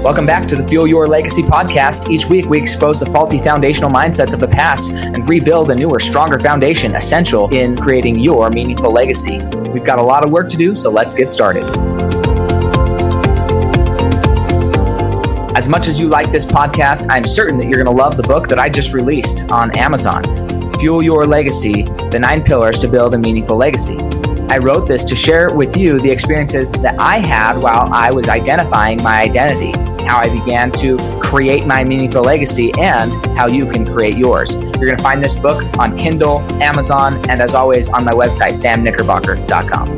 Welcome back to the Fuel Your Legacy podcast. Each week, we expose the faulty foundational mindsets of the past and rebuild a newer, stronger foundation essential in creating your meaningful legacy. We've got a lot of work to do, so let's get started. As much as you like this podcast, I'm certain that you're going to love the book that I just released on Amazon, Fuel Your Legacy, The 9 Pillars to Build a Meaningful Legacy. I wrote this to share with you the experiences that I had while I was identifying my identity, how I began to create my meaningful legacy, and how you can create yours. You're going to find this book on Kindle, Amazon, and as always on my website, samknickerbocker.com.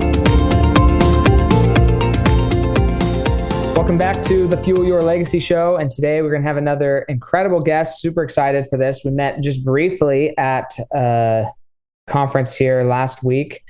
Welcome back to the Fuel Your Legacy show. And today we're going to have another incredible guest. Super excited for this. We met just briefly at a conference here last week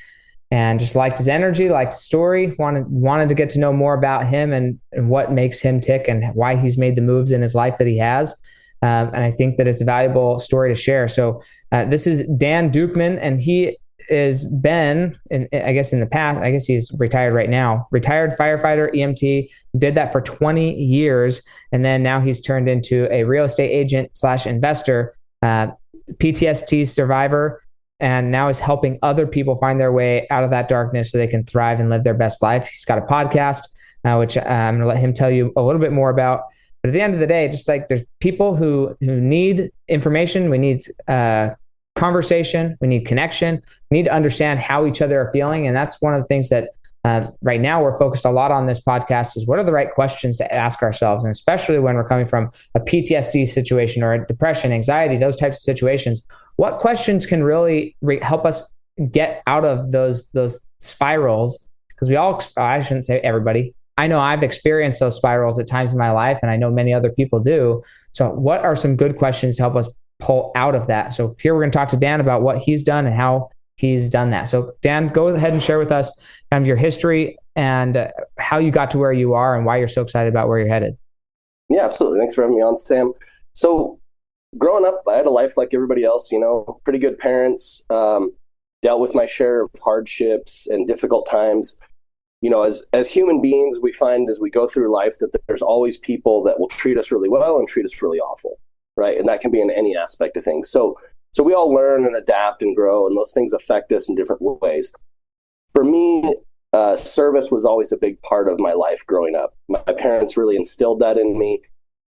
and just liked his energy, liked his story, wanted to get to know more about him and what makes him tick and why he's made the moves in his life that he has. And I think that it's a valuable story to share. So this is Dan Dukeman, and he has been, in the past, I guess he's retired right now, retired firefighter, EMT, did that for 20 years. And then now he's turned into a real estate agent / investor, PTSD survivor, and now is helping other people find their way out of that darkness so they can thrive and live their best life. He's got a podcast, which I'm going to let him tell you a little bit more about. But at the end of the day, just like there's people who need information, we need conversation, we need connection, we need to understand how each other are feeling. And that's one of the things that right now we're focused a lot on this podcast is what are the right questions to ask ourselves? And especially when we're coming from a PTSD situation or a depression, anxiety, those types of situations, what questions can really help us get out of those spirals? Because we all, I shouldn't say everybody, I know I've experienced those spirals at times in my life, and I know many other people do. So what are some good questions to help us pull out of that? So here we're going to talk to Dan about what he's done and how he's done that. So Dan, go ahead and share with us kind of your history and how you got to where you are and why you're so excited about where you're headed. Yeah, absolutely. Thanks for having me on, Sam. So growing up, I had a life like everybody else, pretty good parents, dealt with my share of hardships and difficult times. As human beings, we find as we go through life that there's always people that will treat us really well and treat us really awful, right? And that can be in any aspect of things. So we all learn and adapt and grow, and those things affect us in different ways. For me, service was always a big part of my life growing up. My parents really instilled that in me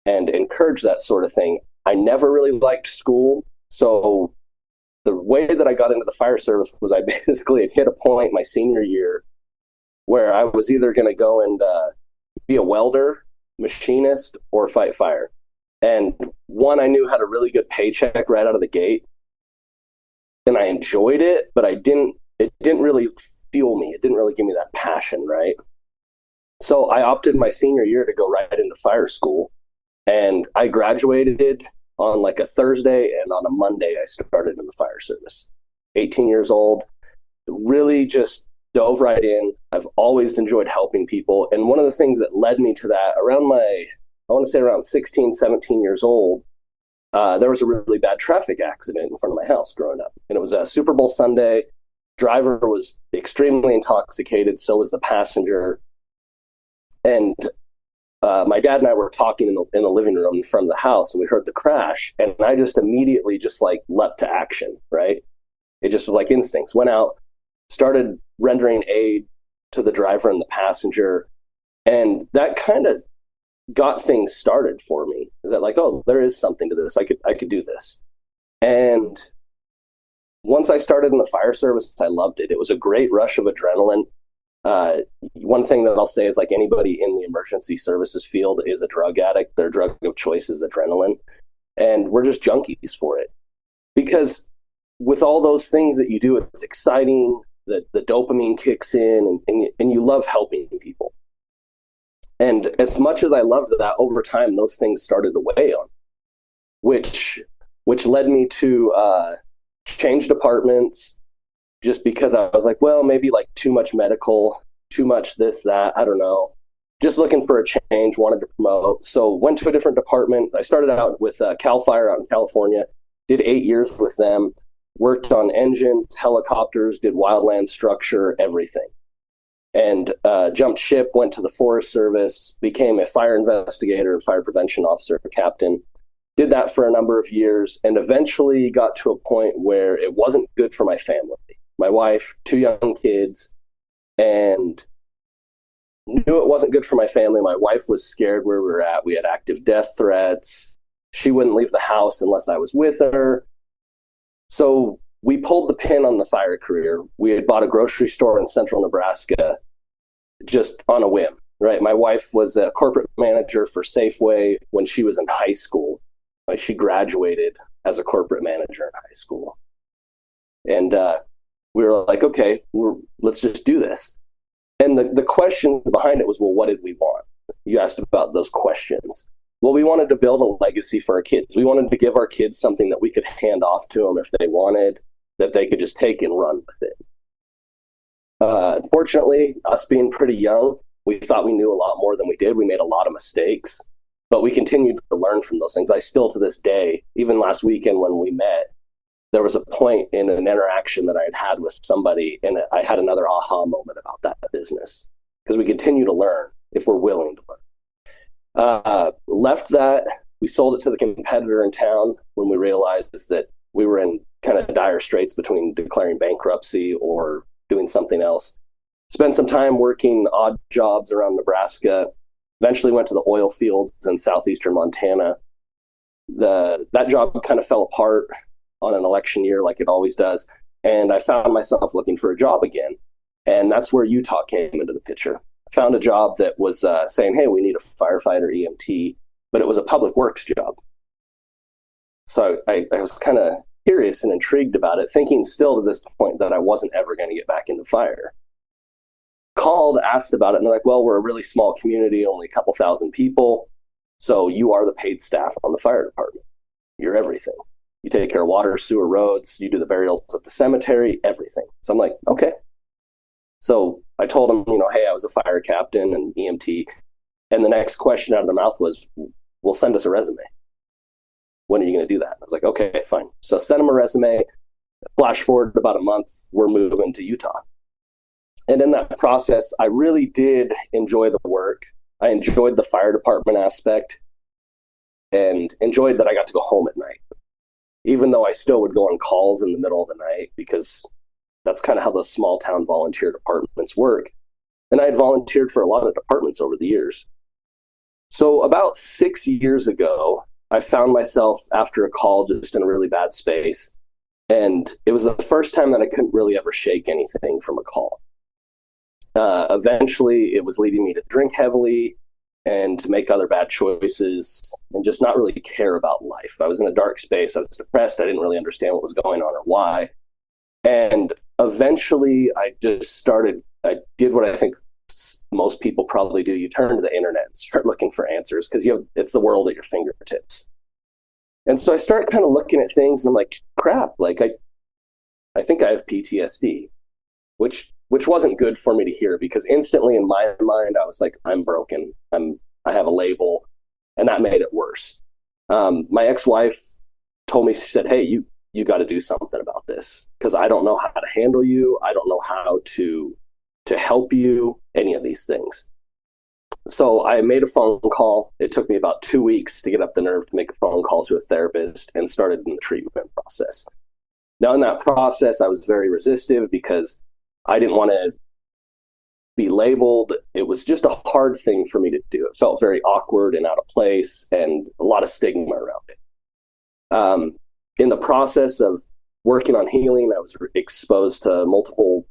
and encouraged that sort of thing. I never really liked school. So the way that I got into the fire service was I basically had hit a point my senior year where I was either going to go and be a welder, machinist, or fight fire. And one, I knew had a really good paycheck right out of the gate. And I enjoyed it, but it didn't really fuel me. It didn't really give me that passion, right? So I opted my senior year to go right into fire school. And I graduated on like a Thursday, and on a Monday, I started in the fire service. 18 years old, really just dove right in. I've always enjoyed helping people. And one of the things that led me to that around 16, 17 years old, there was a really bad traffic accident in front of my house growing up. And it was a Super Bowl Sunday. Driver was extremely intoxicated. So was the passenger. And my dad and I were talking in the living room in front of the house, and we heard the crash. And I just immediately leapt to action, right? It just was like instincts. Went out, started rendering aid to the driver and the passenger. And that kind of got things started for me, that like, oh, there is something to this. I could do this. And once I started in the fire service, I loved it. It was a great rush of adrenaline. One thing that I'll say is like anybody in the emergency services field is a drug addict. Their drug of choice is adrenaline. And we're just junkies for it. Because with all those things that you do, it's exciting. The dopamine kicks in and you love helping people. And as much as I loved that, over time, those things started to weigh on, which led me to change departments just because I was like, well, maybe like too much medical, too much this, that, I don't know. Just looking for a change, wanted to promote. So went to a different department. I started out with Cal Fire out in California, did 8 years with them, worked on engines, helicopters, did wildland structure, everything. and jumped ship, went to the Forest Service, became a fire investigator and fire prevention officer, captain. Did that for a number of years, and eventually got to a point where it wasn't good for my family. My wife, 2 young kids, and knew it wasn't good for my family. My wife was scared where we were at. We had active death threats. She wouldn't leave the house unless I was with her. So we pulled the pin on the fire career. We had bought a grocery store in central Nebraska just on a whim, right? My wife was a corporate manager for Safeway when she was in high school. Right? She graduated as a corporate manager in high school. And we were like, okay, let's just do this. And the question behind it was, well, what did we want? You asked about those questions. Well, we wanted to build a legacy for our kids. We wanted to give our kids something that we could hand off to them if they wanted, that they could just take and run with it. Unfortunately, us being pretty young, we thought we knew a lot more than we did. We made a lot of mistakes, but we continued to learn from those things. I still, to this day, even last weekend when we met, there was a point in an interaction that I had with somebody, and I had another aha moment about that business, because we continue to learn if we're willing to learn. Left that, we sold it to the competitor in town when we realized that we were in kind of dire straits between declaring bankruptcy or doing something else. Spent some time working odd jobs around Nebraska, eventually went to the oil fields in southeastern Montana. That job kind of fell apart on an election year like it always does, and I found myself looking for a job again. And that's where Utah came into the picture. I found a job that was saying, hey, we need a firefighter EMT, but it was a public works job. So I was kind of curious and intrigued about it, thinking still to this point that I wasn't ever going to get back into fire. Called, asked about it, and they're like, well, we're a really small community, only a couple thousand people, so you are the paid staff on the fire department. You're everything. You take care of water, sewer, roads, you do the burials at the cemetery, everything. So I'm like, okay. So I told them, hey, I was a fire captain and EMT. And the next question out of their mouth was, well, send us a resume. When are you going to do that? I was like, okay, fine. So send them a resume. Flash forward about a month, we're moving to Utah. And in that process, I really did enjoy the work. I enjoyed the fire department aspect and enjoyed that I got to go home at night, even though I still would go on calls in the middle of the night, because that's kind of how those small town volunteer departments work. And I had volunteered for a lot of departments over the years. So about 6 years ago, I found myself after a call just in a really bad space. And it was the first time that I couldn't really ever shake anything from a call. Eventually, it was leading me to drink heavily and to make other bad choices and just not really care about life. I was in a dark space. I was depressed. I didn't really understand what was going on or why. And eventually I did what I think most people probably do. You turn to the internet and start looking for answers, because it's the world at your fingertips. And so I start kind of looking at things and I'm like, crap, like I think I have PTSD, which wasn't good for me to hear, because instantly in my mind, I was like, I'm broken. I have a label, and that made it worse. My ex-wife told me, she said, hey, you got to do something about this, because I don't know how to handle you. I don't know how to help you, any of these things. So I made a phone call. It took me about 2 weeks to get up the nerve to make a phone call to a therapist, and started in the treatment process. Now, in that process, I was very resistive because I didn't want to be labeled. It was just a hard thing for me to do. It felt very awkward and out of place, and a lot of stigma around it. In the process of working on healing, I was exposed to multiple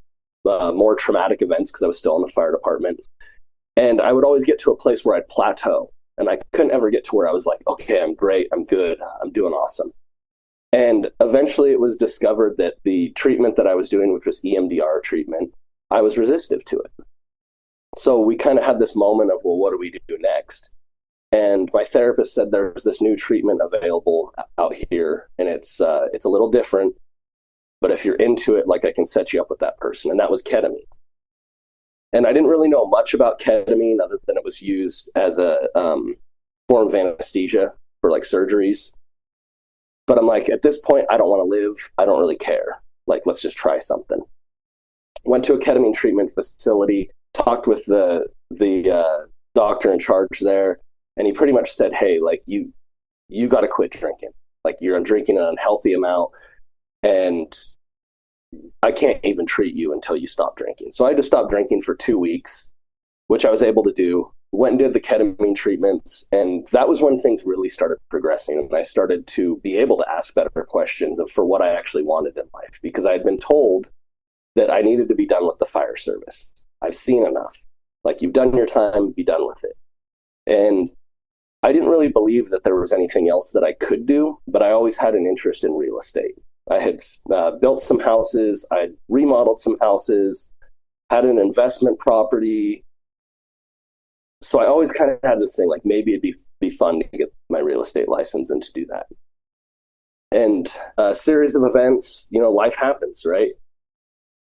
more traumatic events, because I was still in the fire department. And I would always get to a place where I'd plateau, and I couldn't ever get to where I was like, okay, I'm great, I'm good, I'm doing awesome. And eventually it was discovered that the treatment that I was doing, which was EMDR treatment, I was resistive to it. So we kind of had this moment of, well, what do we do next? And my therapist said, there's this new treatment available out here, and it's a little different, but if you're into it, like, I can set you up with that person. And that was ketamine. And I didn't really know much about ketamine other than it was used as a form of anesthesia for like surgeries. But I'm like, at this point, I don't want to live. I don't really care. Like, let's just try something. Went to a ketamine treatment facility. talked with the doctor in charge there, and he pretty much said, "Hey, like you got to quit drinking. Like you're drinking an unhealthy amount, and I can't even treat you until you stop drinking." So I had to stop drinking for 2 weeks, which I was able to do. Went and did the ketamine treatments, and that was when things really started progressing, and I started to be able to ask better questions for what I actually wanted in life, because I had been told that I needed to be done with the fire service. I've seen enough. Like, you've done your time, be done with it. And I didn't really believe that there was anything else that I could do, but I always had an interest in real estate. I had built some houses, I had remodeled some houses, had an investment property. So I always kind of had this thing, like maybe it'd be fun to get my real estate license and to do that. And a series of events, life happens, right?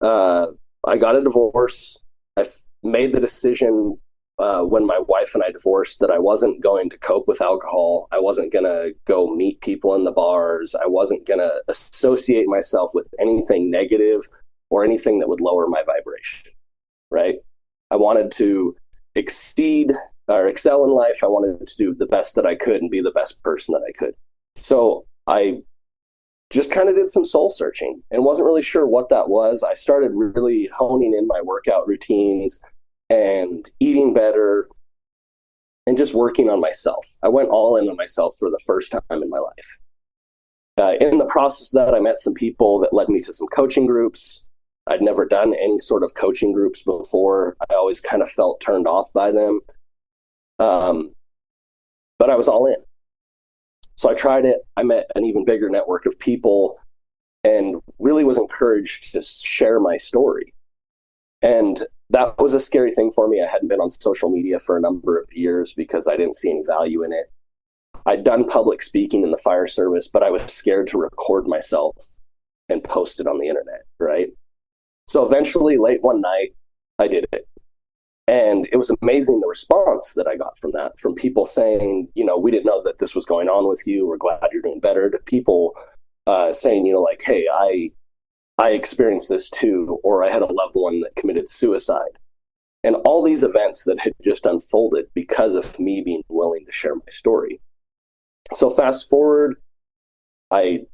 I got a divorce. I made the decision when my wife and I divorced that I wasn't going to cope with alcohol. I wasn't going to go meet people in the bars. I wasn't going to associate myself with anything negative or anything that would lower my vibration, right? I wanted to exceed or excel in life. I wanted to do the best that I could and be the best person that I could. So I just kind of did some soul searching and wasn't really sure what that was. I started really honing in my workout routines and eating better and just working on myself. I went all in on myself for the first time in my life. In the process of that, I met some people that led me to some coaching groups. I'd never done any sort of coaching groups before. I always kind of felt turned off by them. But I was all in. So I tried it. I met an even bigger network of people and really was encouraged to share my story. And that was a scary thing for me. I hadn't been on social media for a number of years because I didn't see any value in it. I'd done public speaking in the fire service, but I was scared to record myself and post it on the internet, right? So eventually, late one night, I did it. And it was amazing the response that I got from that, from people saying, we didn't know that this was going on with you. We're glad you're doing better. To people saying, like, hey, I experienced this too, or I had a loved one that committed suicide. And all these events that had just unfolded because of me being willing to share my story. So fast forward, I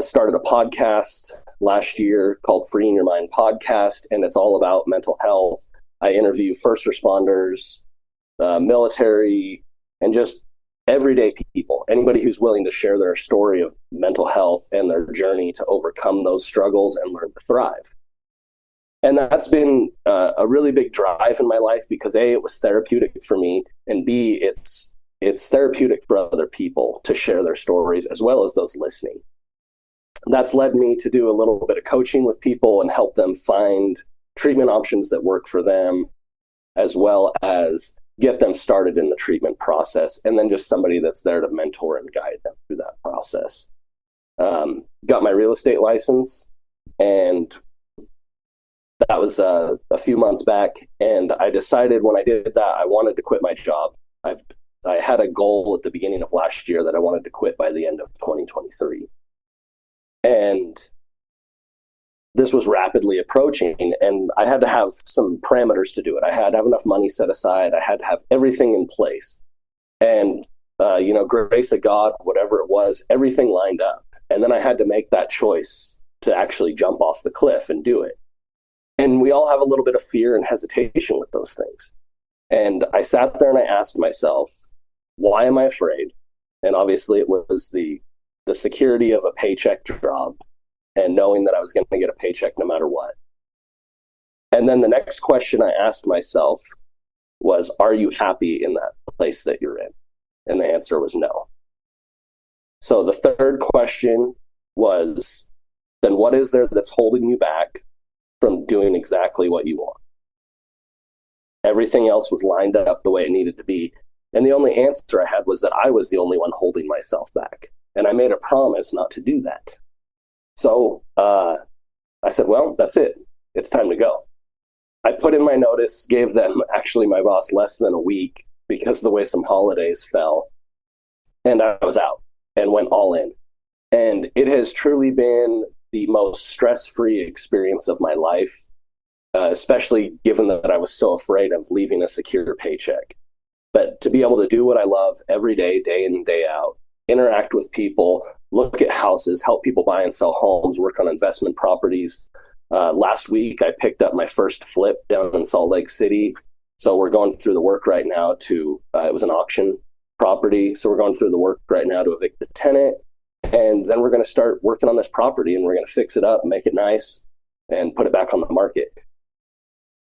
started a podcast last year called Freeing Your Mind Podcast, and it's all about mental health. I interview first responders, military, and just everyday people, anybody who's willing to share their story of mental health and their journey to overcome those struggles and learn to thrive. And that's been a really big drive in my life because A, it was therapeutic for me, and B, it's therapeutic for other people to share their stories as well as those listening. That's led me to do a little bit of coaching with people and help them find treatment options that work for them, as well as get them started in the treatment process, and then just somebody that's there to mentor and guide them through that process. Got my real estate license, and that was a few months back, and I decided when I did that, I wanted to quit my job. I had a goal at the beginning of last year that I wanted to quit by the end of 2023. And this was rapidly approaching, and I had to have some parameters to do it. I had to have enough money set aside. I had to have everything in place. And, grace of God, whatever it was, everything lined up. And then I had to make that choice to actually jump off the cliff and do it. And we all have a little bit of fear and hesitation with those things. And I sat there and I asked myself, why am I afraid? And obviously it was the security of a paycheck job and knowing that I was going to get a paycheck no matter what. And then the next question I asked myself was, are you happy in that place that you're in? And the answer was no. So the third question was, then what is there that's holding you back from doing exactly what you want? Everything else was lined up the way it needed to be. And the only answer I had was that I was the only one holding myself back. And I made a promise not to do that. So I said, well, that's it. It's time to go. I put in my notice, gave them, actually my boss, less than a week because the way some holidays fell. And I was out and went all in. And it has truly been the most stress-free experience of my life. especially given that I was so afraid of leaving a secure paycheck. But to be able to do what I love every day, day in and day out, interact with people, look at houses, help people buy and sell homes, work on investment properties. Last week, I picked up my first flip down in Salt Lake City. So we're going through the work right now it was an auction property. So we're going through the work right now to evict the tenant. And then we're going to start working on this property, and we're going to fix it up, make it nice, and put it back on the market.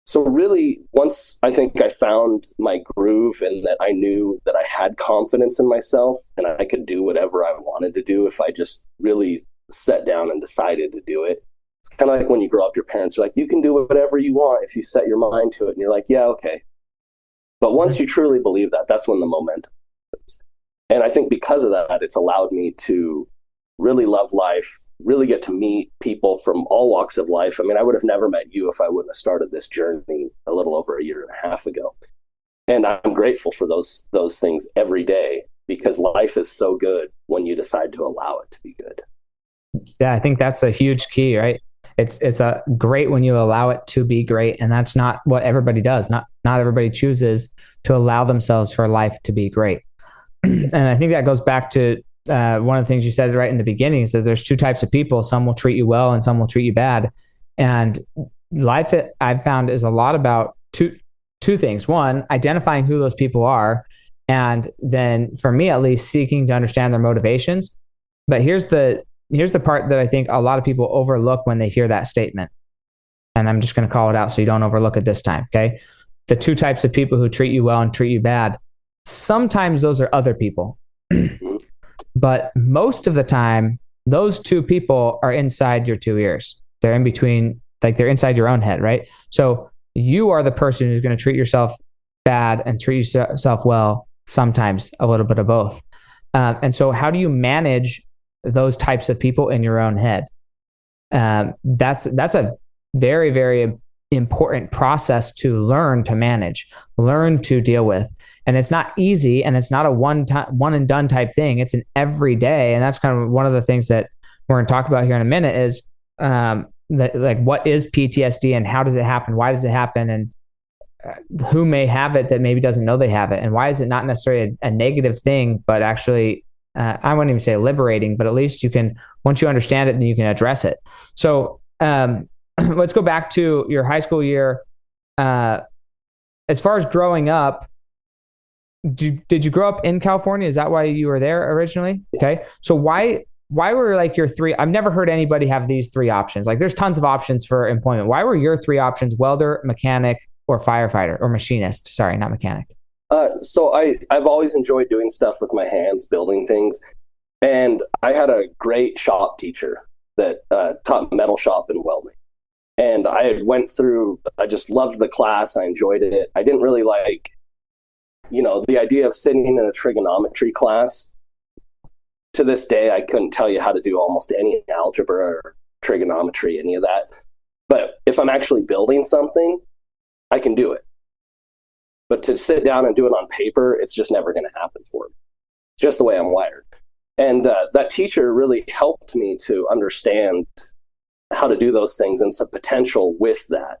So really, once I think I found my groove and that I knew that I had confidence in myself and I could do whatever I wanted to do if I just really sat down and decided to do it. It's kind of like when you grow up, your parents are like, you can do whatever you want if you set your mind to it. And you're like, yeah, okay. But once you truly believe that, that's when the momentum is. And I think because of that, it's allowed me to really love life, really get to meet people from all walks of life. I mean, I would have never met you if I wouldn't have started this journey a little over a year and a half ago. And I'm grateful for those things every day, because life is so good when you decide to allow it to be good. Yeah, I think that's a huge key, right? It's a great when you allow it to be great. And that's not what everybody does. Not everybody chooses to allow themselves for life to be great. And I think that goes back to one of the things you said right in the beginning, is that there's two types of people. Some will treat you well and some will treat you bad. And life, I've found, is a lot about two things. One, identifying who those people are. And then for me, at least, seeking to understand their motivations. But here's the part that I think a lot of people overlook when they hear that statement. And I'm just going to call it out so you don't overlook it this time. Okay. The two types of people who treat you well and treat you bad. Sometimes those are other people. But most of the time, those two people are inside your two ears. They're in between, like they're inside your own head, right? So you are the person who's going to treat yourself bad and treat yourself well, sometimes a little bit of both. And so how do you manage those types of people in your own head? That's a very, very important process to learn to manage, learn to deal with. And it's not easy, and it's not a one and done type thing. It's an everyday. And that's kind of one of the things that we're going to talk about here in a minute is that, like, what is PTSD and how does it happen? Why does it happen? And who may have it that maybe doesn't know they have it? And why is it not necessarily a negative thing, but actually, I wouldn't even say liberating, but at least you can, once you understand it, then you can address it. So let's go back to your high school year. As far as growing up, did you grow up in California? Is that why you were there originally? Okay. So why were like your three? I've never heard anybody have these three options. Like there's tons of options for employment. Why were your three options welder, mechanic, or firefighter, or machinist? Sorry, not mechanic. So I've always enjoyed doing stuff with my hands, building things. And I had a great shop teacher that taught metal shop and welding. And I just loved the class. I enjoyed it. I didn't really like, the idea of sitting in a trigonometry class. To this day, I couldn't tell you how to do almost any algebra or trigonometry, any of that. But if I'm actually building something, I can do it. But to sit down and do it on paper, it's just never going to happen for me. It's just the way I'm wired. And that teacher really helped me to understand how to do those things and some potential with that.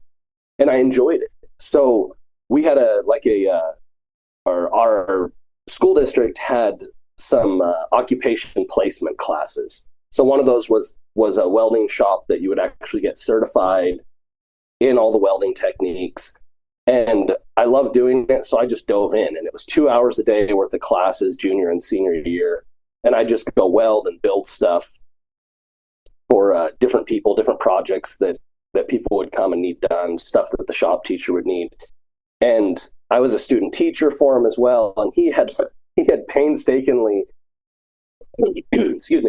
And I enjoyed it. So we had our school district had some occupation placement classes. So one of those was a welding shop that you would actually get certified in all the welding techniques. And I loved doing it, so I just dove in. And it was 2 hours a day worth of classes, junior and senior year. And I just go weld and build stuff for different people, different projects that people would come and need done, stuff that the shop teacher would need. And I was a student teacher for him as well. And he had painstakingly,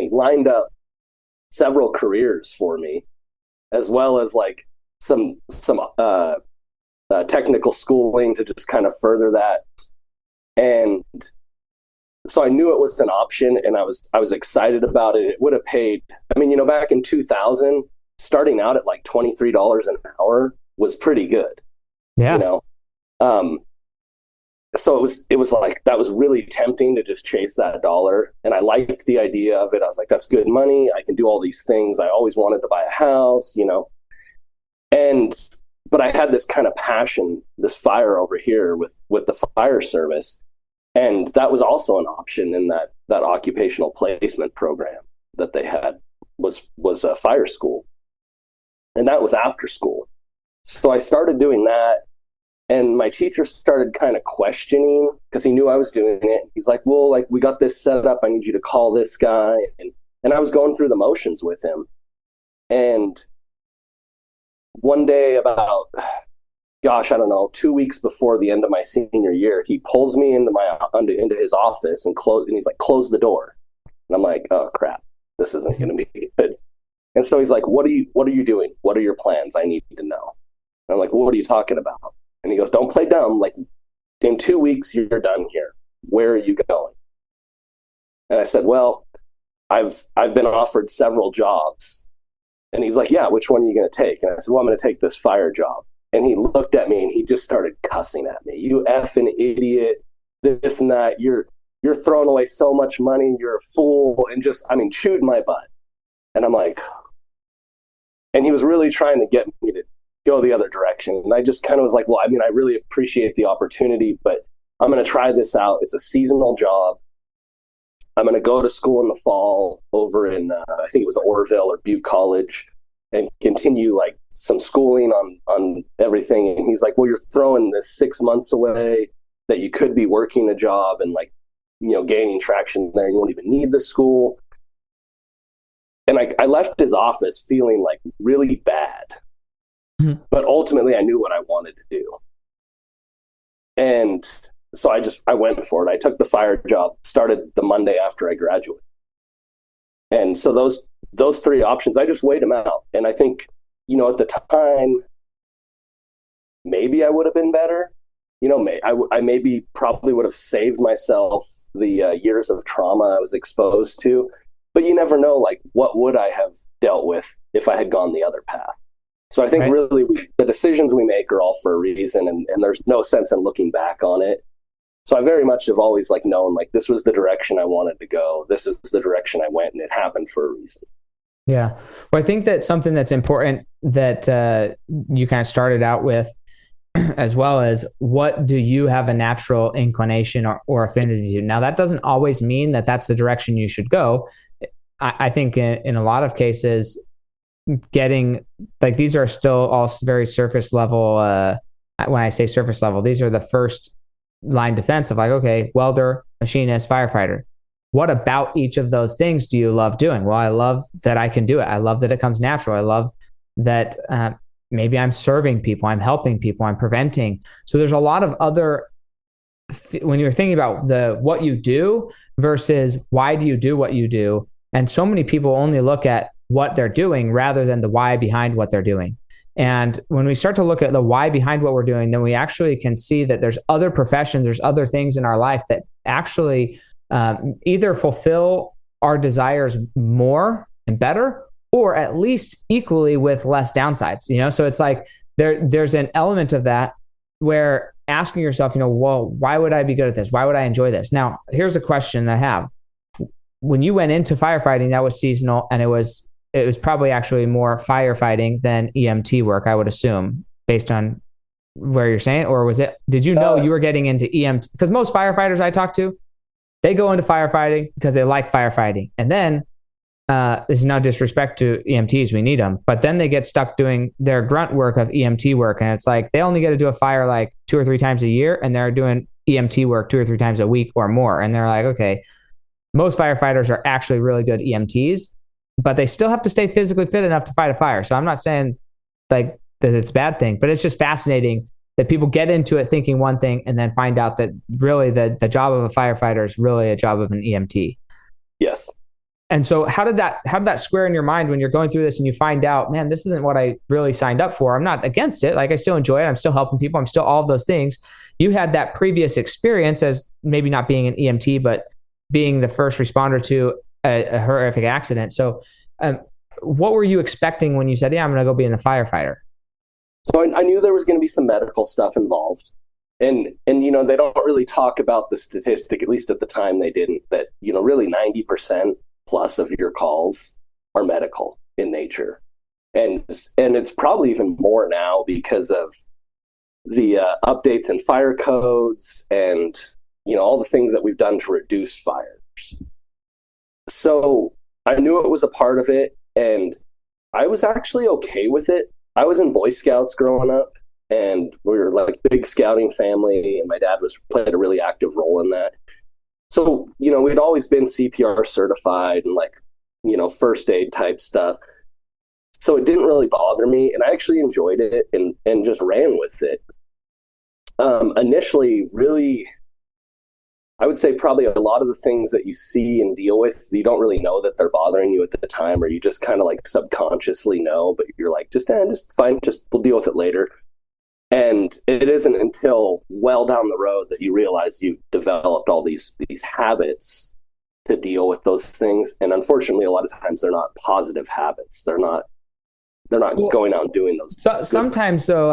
lined up several careers for me, as well as like some technical schooling to just kind of further that. And so I knew it was an option, and I was excited about it. It would have paid, back in 2000, starting out at like $23 an hour was pretty good. Yeah. So it was like, that was really tempting to just chase that dollar. And I liked the idea of it. I was like, that's good money. I can do all these things. I always wanted to buy a house, And but I had this kind of passion, this fire over here with the fire service. And that was also an option in that occupational placement program that they had was a fire school. And that was after school. So I started doing that. And my teacher started kind of questioning because he knew I was doing it. He's like, well, like, we got this set up. I need you to call this guy. And I was going through the motions with him. And one day about, gosh, I don't know, 2 weeks before the end of my senior year, he pulls me into his office and he's like, close the door. And I'm like, oh crap, this isn't going to be good. And so he's like, what are you doing? What are your plans? I need to know. And I'm like, well, what are you talking about? And he goes, don't play dumb. Like, in 2 weeks, you're done here. Where are you going? And I said, well, I've been offered several jobs. And he's like, yeah, which one are you going to take? And I said, well, I'm going to take this fire job. And he looked at me and he just started cussing at me. You effing idiot, this and that. You're throwing away so much money. You're a fool. And just, I mean, chewed my butt. And I'm like, and he was really trying to get me to go the other direction. And I just kind of was like, well, I mean, I really appreciate the opportunity, but I'm going to try this out. It's a seasonal job. I'm going to go to school in the fall over in, I think it was Orville or Butte College, and continue like some schooling on everything. And he's like, well, you're throwing this 6 months away that you could be working a job and, like, you know, gaining traction there. You won't even need the school. And I left his office feeling like really bad. But ultimately, I knew what I wanted to do. And so I went for it. I took the fire job, started the Monday after I graduated. And so those three options, I just weighed them out. And I think, you know, at the time, maybe I would have been better. You know, I maybe probably would have saved myself the years of trauma I was exposed to. But you never know, like, what would I have dealt with if I had gone the other path? So I think really the decisions we make are all for a reason, and there's no sense in looking back on it. So I very much have always like known, like, this was the direction I wanted to go. This is the direction I went, and it happened for a reason. Yeah. Well, I think that something that's important that you kind of started out with, as well as, what do you have a natural inclination or affinity to? Now, that doesn't always mean that that's the direction you should go. I think in a lot of cases, getting, like, these are still all very surface level. When I say surface level, these are the first line defense of, like, okay, welder, machinist, firefighter. What about each of those things do you love doing? Well, I love that I can do it. I love that it comes natural. I love that maybe I'm serving people, I'm helping people, I'm preventing. So there's a lot of other, when you're thinking about what you do versus why do you do what you do, and so many people only look at what they're doing rather than the why behind what they're doing. And when we start to look at the why behind what we're doing, then we actually can see that there's other professions, there's other things in our life that actually either fulfill our desires more and better, or at least equally with less downsides. You know, so it's like there's an element of that where asking yourself, you know, well, why would I be good at this? Why would I enjoy this? Now, here's a question I have. When you went into firefighting, that was seasonal, and it was probably actually more firefighting than EMT work, I would assume, based on where you're saying, or did you know you were getting into EMT? Because most firefighters I talk to, they go into firefighting because they like firefighting. And then, this is no disrespect to EMTs, we need them, but then they get stuck doing their grunt work of EMT work. And it's like, they only get to do a fire like 2 or 3 times a year, and they're doing EMT work 2 or 3 times a week or more. And they're like, okay, most firefighters are actually really good EMTs, but they still have to stay physically fit enough to fight a fire. So I'm not saying like that it's a bad thing, but it's just fascinating that people get into it thinking one thing and then find out that really the job of a firefighter is really a job of an EMT. Yes. And so how did that square in your mind when you're going through this and you find out, man, this isn't what I really signed up for? I'm not against it. Like, I still enjoy it. I'm still helping people. I'm still all of those things. You had that previous experience as maybe not being an EMT, but being the first responder to a horrific accident. So what were you expecting when you said, yeah, I'm going to go be in the firefighter? So I knew there was going to be some medical stuff involved. And you know, they don't really talk about the statistic, at least at the time they didn't, that, you know, really 90% plus of your calls are medical in nature. And it's probably even more now because of the updates in fire codes and, all the things that we've done to reduce fires. So I knew it was a part of it, and I was actually okay with it. I was in Boy Scouts growing up, and we were like big scouting family, and my dad played a really active role in that. So, we'd always been CPR certified and first aid type stuff. So it didn't really bother me, and I actually enjoyed it and just ran with it. Initially, really, I would say probably a lot of the things that you see and deal with, you don't really know that they're bothering you at the time, or you just kind of subconsciously know, but you're like, just fine, we'll deal with it later. And it isn't until well down the road that you realize you've developed all these habits to deal with those things. And unfortunately, a lot of times they're not positive habits. They're not going out and doing those. Sometimes, so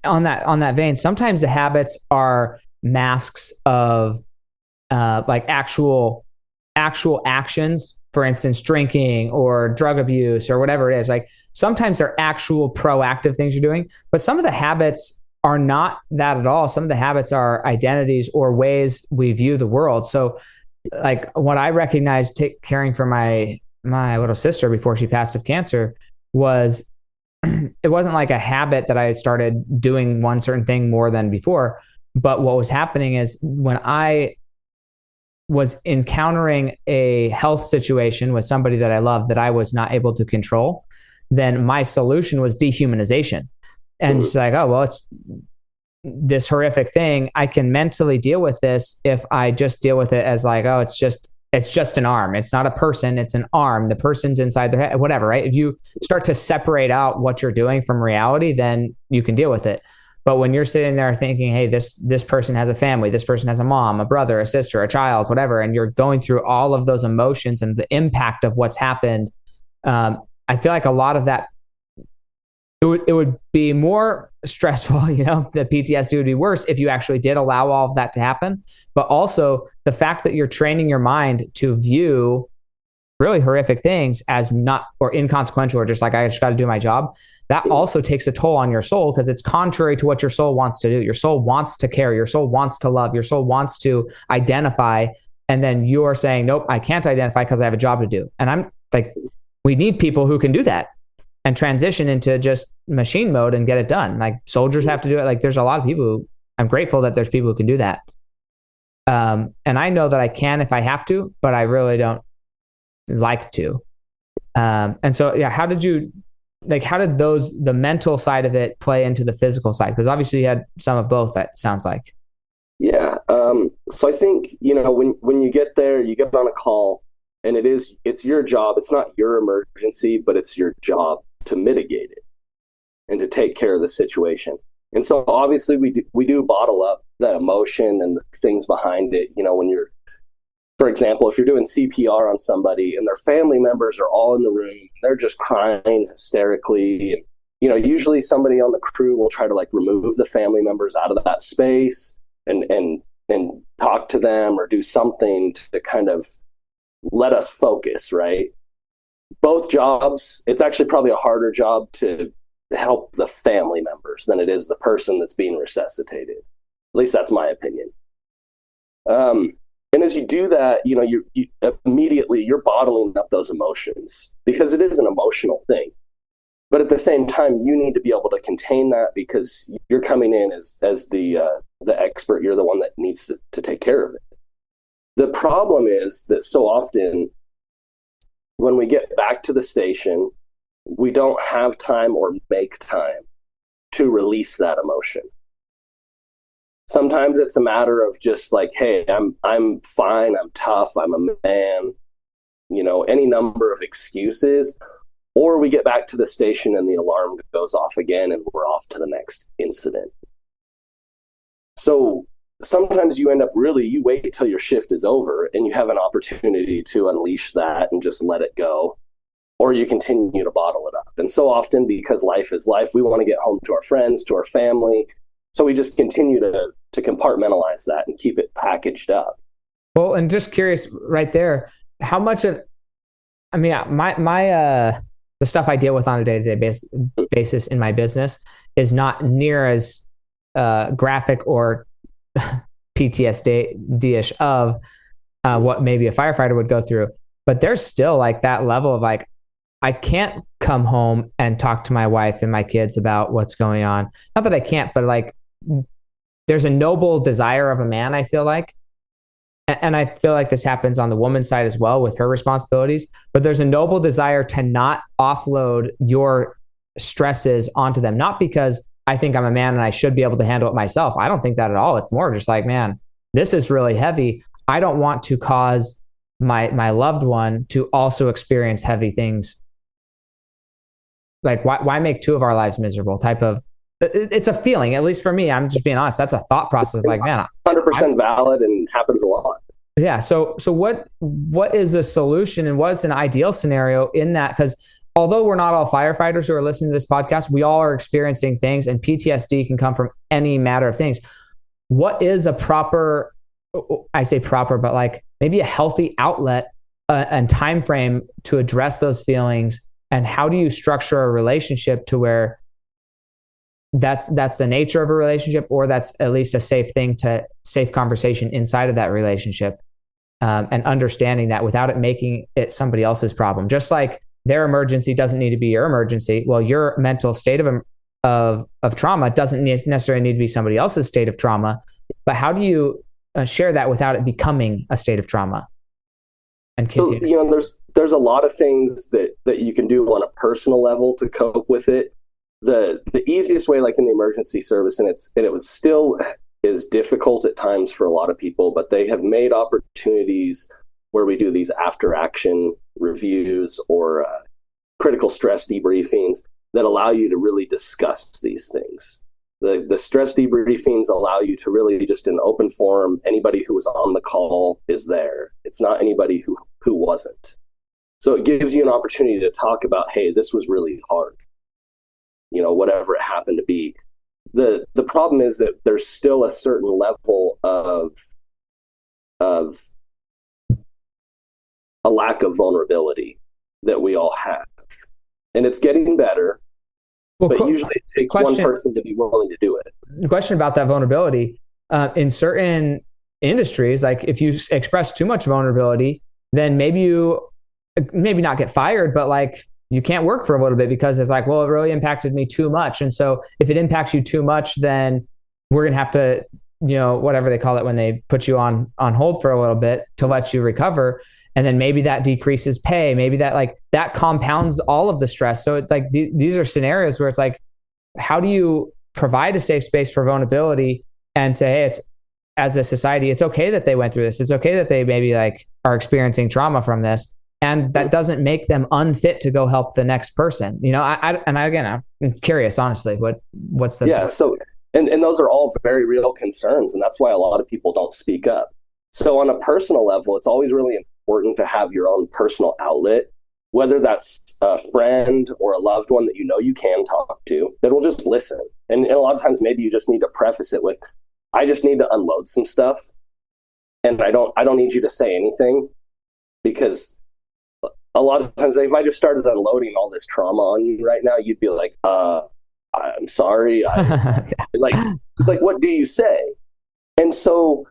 on that vein, sometimes the habits are masks of actual actions. For instance, drinking or drug abuse or whatever it is. Sometimes they're actual proactive things you're doing, but some of the habits are not that at all. Some of the habits are identities or ways we view the world. So what I recognized caring for my little sister before she passed of cancer was it wasn't like a habit that I started doing one certain thing more than before. But what was happening is when I was encountering a health situation with somebody that I loved that I was not able to control, then my solution was dehumanization. And it's it's this horrific thing. I can mentally deal with this if I just deal with it as it's just an arm. It's not a person. It's an arm. The person's inside their head, whatever, right? If you start to separate out what you're doing from reality, then you can deal with it. But when you're sitting there thinking, hey, this person has a family, this person has a mom, a brother, a sister, a child, whatever, and you're going through all of those emotions and the impact of what's happened, I feel like a lot of that, it would be more stressful, the PTSD would be worse if you actually did allow all of that to happen. But also the fact that you're training your mind to view really horrific things as not or inconsequential or just I just got to do my job, that also takes a toll on your soul because it's contrary to what your soul wants to do. Your soul wants to care. Your soul wants to love. Your soul wants to identify. And then you're saying, nope, I can't identify because I have a job to do. And I'm we need people who can do that and transition into just machine mode and get it done. Soldiers have to do it. There's a lot of people who, I'm grateful that there's people who can do that. And I know that I can if I have to, but I really don't like to. And so, yeah, how did the mental side of it play into the physical side? Because obviously you had some of both, that sounds like. Yeah. So I think, when you get there, you get on a call and it's your job. It's not your emergency, but it's your job to mitigate it and to take care of the situation. And so obviously we do bottle up that emotion and the things behind it. When you're, for example, if you're doing CPR on somebody and their family members are all in the room, they're just crying hysterically. And, usually somebody on the crew will try to remove the family members out of that space and talk to them or do something to kind of let us focus, right? Both jobs, it's actually probably a harder job to help the family members than it is the person that's being resuscitated. At least that's my opinion. And as you do that, you immediately you're bottling up those emotions because it is an emotional thing. But at the same time, you need to be able to contain that because you're coming in as the expert. You're the one that needs to take care of it. The problem is that so often when we get back to the station, we don't have time or make time to release that emotion. Sometimes it's a matter of just hey, I'm fine, I'm tough, I'm a man, any number of excuses. Or we get back to the station and the alarm goes off again and we're off to the next incident. So sometimes you end up you wait till your shift is over and you have an opportunity to unleash that and just let it go. Or you continue to bottle it up. And so often, because life is life, we want to get home to our friends, to our family. So we just continue to compartmentalize that and keep it packaged up. Well, and just curious right there, how much of, my the stuff I deal with on a day-to-day basis in my business is not near as graphic or PTSD-ish of what maybe a firefighter would go through. But there's still like that level of like, I can't come home and talk to my wife and my kids about what's going on. Not that I can't, but like there's a noble desire of a man, I feel like. And I feel like this happens on the woman's side as well with her responsibilities, but there's a noble desire to not offload your stresses onto them. Not because I think I'm a man and I should be able to handle it myself. I don't think that at all. It's more just like, man, this is really heavy. I don't want to cause my loved one to also experience heavy things. Like why make two of our lives miserable type of, it's a feeling, at least for me. I'm just being honest. That's a thought process. Like, man, 100% valid and happens a lot. Yeah. So what is a solution and what's an ideal scenario in that? Because although we're not all firefighters who are listening to this podcast, we all are experiencing things, and PTSD can come from any matter of things. What is a proper, I say proper, but like maybe a healthy outlet and time frame to address those feelings? And how do you structure a relationship to where that's the nature of a relationship, or that's at least a safe conversation inside of that relationship, and understanding that without it making it somebody else's problem. Just like their emergency doesn't need to be your emergency. Well, your mental state of trauma doesn't necessarily need to be somebody else's state of trauma. But how do you share that without it becoming a state of trauma? And so, there's a lot of things that you can do on a personal level to cope with it. The easiest way, like in the emergency service, and it was still is difficult at times for a lot of people, but they have made opportunities where we do these after action reviews or critical stress debriefings that allow you to really discuss these things. The stress debriefings allow you to really just in open forum, anybody who was on the call is there. It's not anybody who wasn't. So it gives you an opportunity to talk about, hey, this was really hard. Whatever it happened to be. The problem is that there's still a certain level of a lack of vulnerability that we all have. And it's getting better, but usually it takes one person to be willing to do it. The question about that vulnerability, in certain industries, like if you express too much vulnerability, then maybe not get fired, but like you can't work for a little bit because it's like, well, it really impacted me too much. And so if it impacts you too much, then we're going to have to, whatever they call it when they put you on hold for a little bit to let you recover. And then maybe that decreases pay. Maybe that compounds all of the stress. So it's like, these are scenarios where it's like, how do you provide a safe space for vulnerability and say, hey, it's, as a society, it's okay that they went through this. It's okay that they maybe like are experiencing trauma from this. And that doesn't make them unfit to go help the next person. I'm curious, honestly, what's the... Yeah. So, and those are all very real concerns. And that's why a lot of people don't speak up. So on a personal level, it's always really important to have your own personal outlet, whether that's a friend or a loved one that you can talk to that will just listen. And a lot of times maybe you just need to preface it with, I just need to unload some stuff. And I don't need you to say anything, because a lot of times if I just started unloading all this trauma on you right now, you'd be like, I'm sorry. Like, what do you say? And so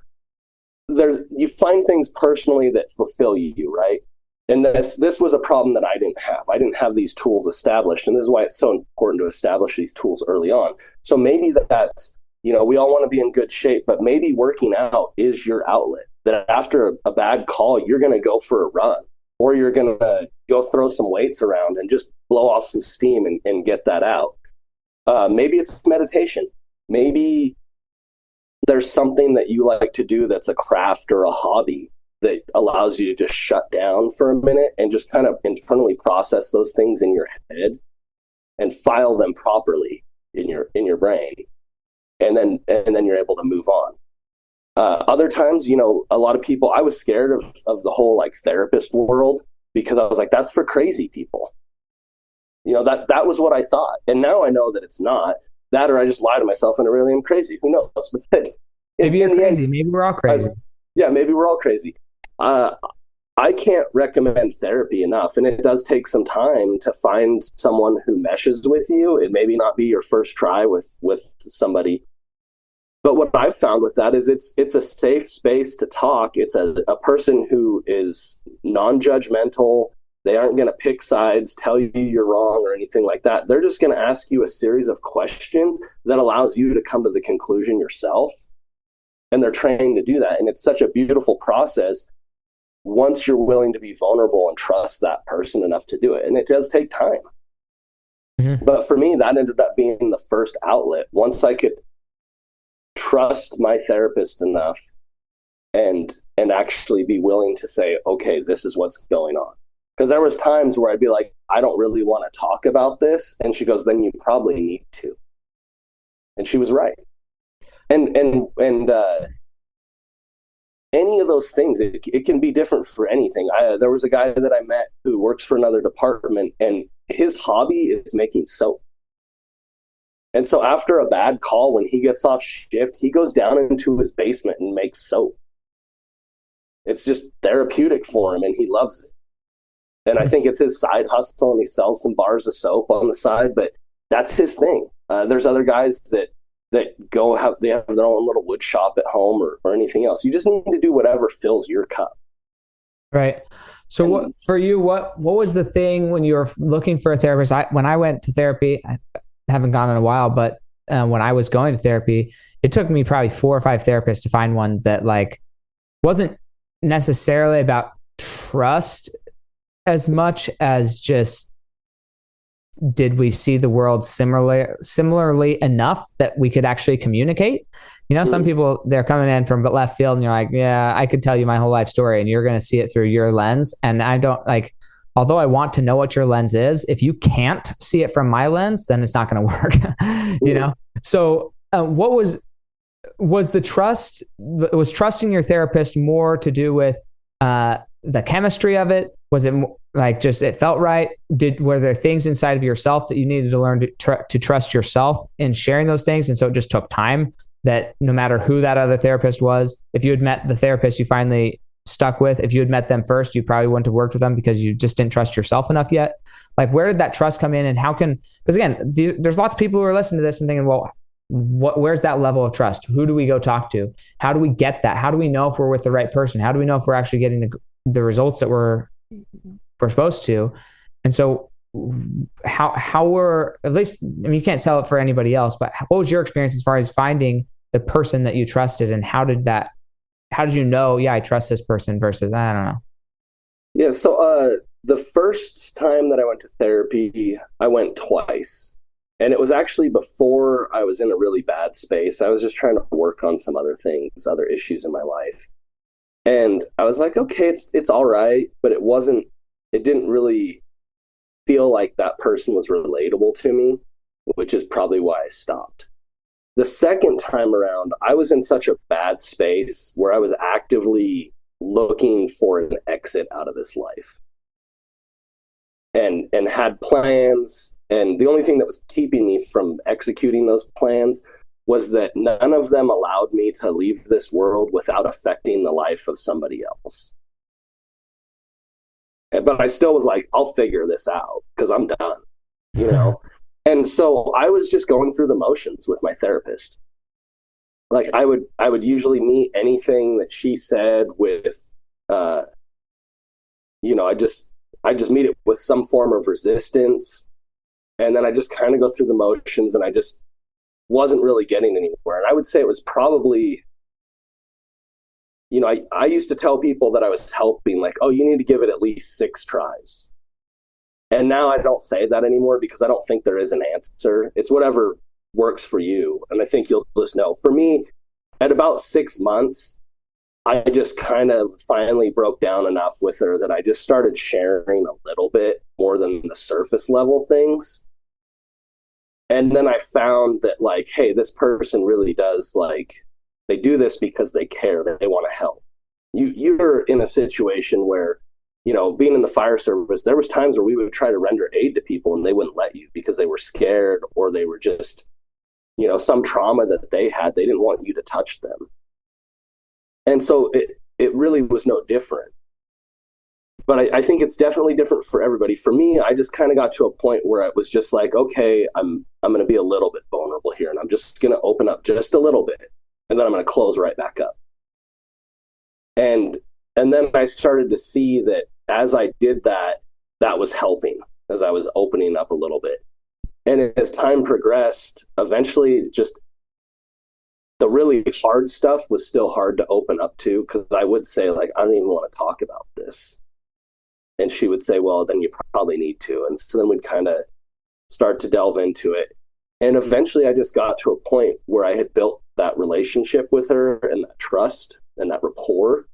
you find things personally that fulfill you, right? And this was a problem that I didn't have. I didn't have these tools established. And this is why it's so important to establish these tools early on. So maybe that's, we all want to be in good shape, but maybe working out is your outlet. That after a bad call, you're going to go for a run, or you're going to go throw some weights around and just blow off some steam and get that out. Maybe it's meditation. Maybe there's something that you like to do that's a craft or a hobby that allows you to just shut down for a minute and just kind of internally process those things in your head and file them properly in your brain. And then you're able to move on. Other times, a lot of people, I was scared of the whole like therapist world, because I was like, that's for crazy people. That was what I thought. And now I know that it's not that, or I just lie to myself and I really am crazy. Who knows? But maybe you're crazy. Maybe we're all crazy. Maybe we're all crazy. I can't recommend therapy enough. And it does take some time to find someone who meshes with you. It maybe not be your first try with somebody. But what I've found with that is it's a safe space to talk. It's a person who is non-judgmental. They aren't going to pick sides, tell you you're wrong or anything like that. They're just going to ask you a series of questions that allows you to come to the conclusion yourself. And they're trained to do that. And it's such a beautiful process once you're willing to be vulnerable and trust that person enough to do it. And it does take time. Mm-hmm. But for me, that ended up being the first outlet. Once I could trust my therapist enough and actually be willing to say, okay, this is what's going on. Because there was times where I'd be like, I don't really want to talk about this. And she goes, then you probably need to. And she was right. And any of those things, it can be different for anything. There was a guy that I met who works for another department, and his hobby is making soap. And so after a bad call, when he gets off shift, he goes down into his basement and makes soap. It's just therapeutic for him, and he loves it. And I think it's his side hustle, and he sells some bars of soap on the side, but that's his thing. There's other guys that they have their own little wood shop at home or anything else. You just need to do whatever fills your cup. Right. So for you, what was the thing when you were looking for a therapist? When I went to therapy, I haven't gone in a while, but when I was going to therapy, it took me probably 4 or 5 therapists to find one that like wasn't necessarily about trust as much as just, did we see the world similarly enough that we could actually communicate? You know, some people, they're coming in from left field and you're like, yeah, I could tell you my whole life story and you're going to see it through your lens. And I don't like, although I want to know what your lens is, if you can't see it from my lens, then it's not going to work, you know? So what was the trust, was trusting your therapist more to do with the chemistry of it? Was it like just it felt right? Were there things inside of yourself that you needed to learn to trust yourself in sharing those things? And so it just took time, that no matter who that other therapist was, if you had met the therapist you finally stuck with, if you had met them first, you probably wouldn't have worked with them because you just didn't trust yourself enough yet. Like, where did that trust come in, and how can, because again, there's lots of people who are listening to this and thinking, well, where's that level of trust? Who do we go talk to? How do we get that? How do we know if we're with the right person? How do we know if we're actually getting the results that we're supposed to? And so how were, at least, I mean, you can't sell it for anybody else, but what was your experience as far as finding the person that you trusted, and how did you know, yeah, I trust this person versus, I don't know. Yeah. So, the first time that I went to therapy, I went twice. And it was actually before I was in a really bad space. I was just trying to work on some other things, other issues in my life. And I was like, okay, it's all right. But it didn't really feel like that person was relatable to me, which is probably why I stopped. The second time around, I was in such a bad space where I was actively looking for an exit out of this life. And had plans. And the only thing that was keeping me from executing those plans was that none of them allowed me to leave this world without affecting the life of somebody else. But I still was like, I'll figure this out because I'm done, you know? And so I was just going through the motions with my therapist. Like I would usually meet anything that she said with, I just meet it with some form of resistance. And then I just kind of go through the motions, and I just wasn't really getting anywhere. And I would say it was probably, you know, I used to tell people that I was helping, like, oh, you need to give it at least 6 tries. And now I don't say that anymore because I don't think there is an answer. It's whatever works for you. And I think you'll just know. For me, at about 6 months, I just kind of finally broke down enough with her that I just started sharing a little bit more than the surface level things. And then I found that, like, hey, this person really does, like, they do this because they care, that they want to help. You're in a situation where, you know, being in the fire service, there was times where we would try to render aid to people and they wouldn't let you because they were scared, or they were just, you know, some trauma that they had. They didn't want you to touch them. And so it really was no different. but I think it's definitely different for everybody. For me, I just kind of got to a point where it was just like, okay, I'm going to be a little bit vulnerable here, and I'm just going to open up just a little bit, and then I'm going to close right back up. And then I started to see that as I did that, that was helping, as I was opening up a little bit. And as time progressed, eventually just the really hard stuff was still hard to open up to, because I would say, like, I don't even want to talk about this. And she would say, well, then you probably need to. And so then we'd kind of start to delve into it. And eventually I just got to a point where I had built that relationship with her and that trust and that rapport,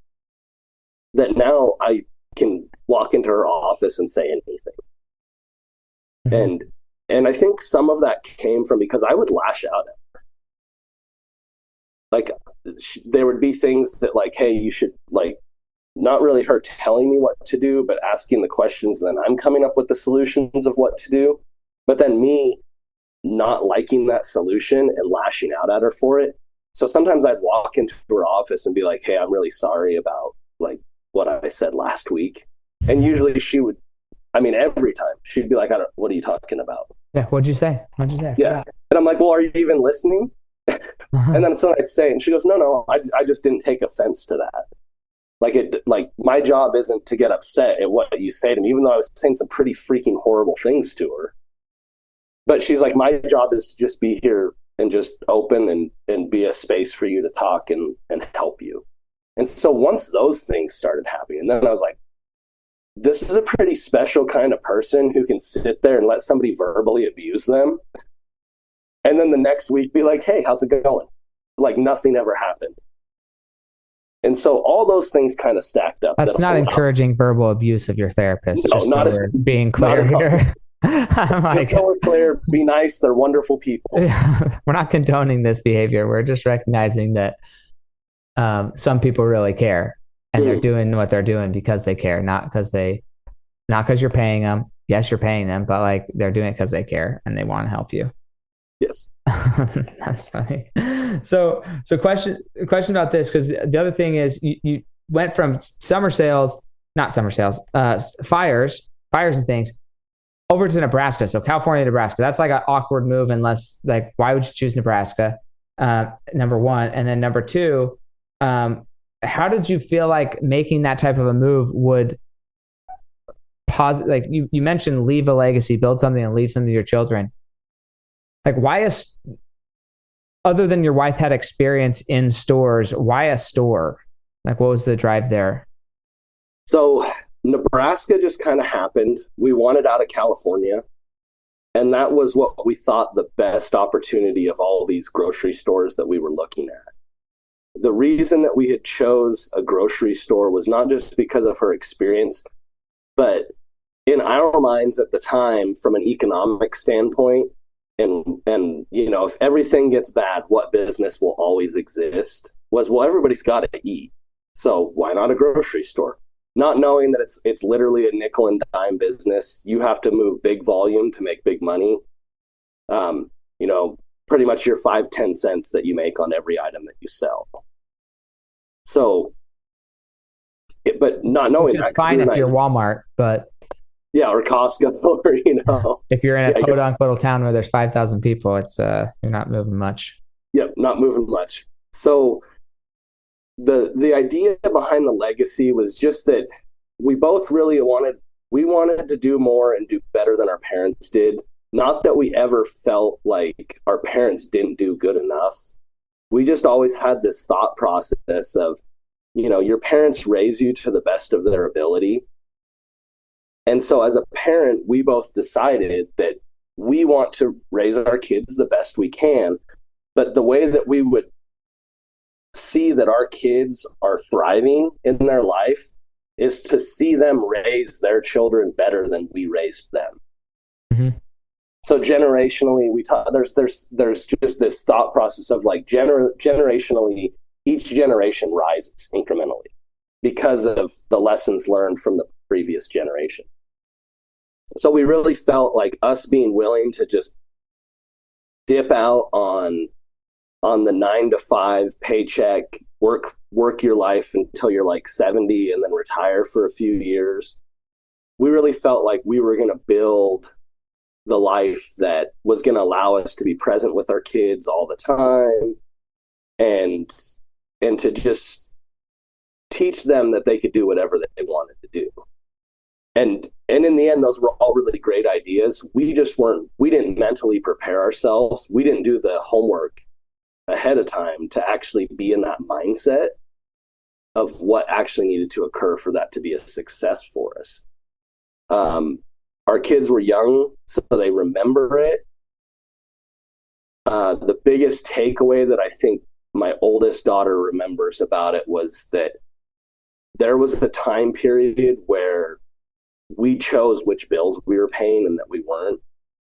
that now I can walk into her office and say anything. Mm-hmm. And I think some of that came from because I would lash out at her. Like, there would be things that, like, hey, you should, like, not really her telling me what to do, but asking the questions, and then I'm coming up with the solutions of what to do. But then me not liking that solution and lashing out at her for it. So sometimes I'd walk into her office and be like, hey, I'm really sorry about, like, what I said last week. And usually she would, I mean, every time she'd be like, what are you talking about? Yeah. What'd you say? Yeah. And I'm like, well, are you even listening? And then so I'd say, and she goes, no, I just didn't take offense to that. Like my job isn't to get upset at what you say to me, even though I was saying some pretty freaking horrible things to her. But she's like, my job is to just be here and just open and be a space for you to talk and help you. And so once those things started happening, and then I was like, this is a pretty special kind of person who can sit there and let somebody verbally abuse them. And then the next week be like, hey, how's it going? Like nothing ever happened. And so all those things kind of stacked up. That's not encouraging verbal abuse of your therapist. No, just not so we're being clear here. Like, so we're clear, be nice. They're wonderful people. We're not condoning this behavior. We're just recognizing that some people really care, and they're doing what they're doing because they care, not because you're paying them. Yes, you're paying them, but like they're doing it because they care and they want to help you. Yes. That's funny. So question about this, because the other thing is you went from fires and things over to Nebraska. So California, Nebraska, that's like an awkward move unless, like, why would you choose Nebraska? Number one. And then number two, how did you feel like making that type of a move would like you mentioned, leave a legacy, build something and leave something to your children. Like, why other than your wife had experience in stores, why a store? Like, what was the drive there? So Nebraska just kind of happened. We wanted out of California, and that was what we thought the best opportunity of all these grocery stores that we were looking at. The reason that we had chose a grocery store was not just because of her experience, but in our minds at the time, from an economic standpoint, and you know, if everything gets bad, what business will always exist was, well, everybody's got to eat. So why not a grocery store? Not knowing that it's literally a nickel and dime business. You have to move big volume to make big money. You know, pretty much your 5-10 cents that you make on every item that you sell. So, but not knowing that. It's fine if you're Walmart, but yeah, or Costco, or, you know, if you're in a quote unquote town where there's 5,000 people, it's you're not moving much. Yep, not moving much. So the idea behind the legacy was just that we both really wanted to do more and do better than our parents did. Not that we ever felt like our parents didn't do good enough. We just always had this thought process of, you know, your parents raise you to the best of their ability. And so as a parent, we both decided that we want to raise our kids the best we can. But the way that we would see that our kids are thriving in their life is to see them raise their children better than we raised them. Mm-hmm. So generationally, we taught there's just this thought process of like generationally, each generation rises incrementally because of the lessons learned from the previous generation. So we really felt like us being willing to just dip out on the 9-to-5 paycheck, work your life until you're like 70 and then retire for a few years, we really felt like we were going to build the life that was going to allow us to be present with our kids all the time, and to just teach them that they could do whatever they wanted to do. And in the end, those were all really great ideas. We didn't mentally prepare ourselves. We didn't do the homework ahead of time to actually be in that mindset of what actually needed to occur for that to be a success for us. Our kids were young, so they remember it. The biggest takeaway that I think my oldest daughter remembers about it was that there was a time period where we chose which bills we were paying and that we weren't.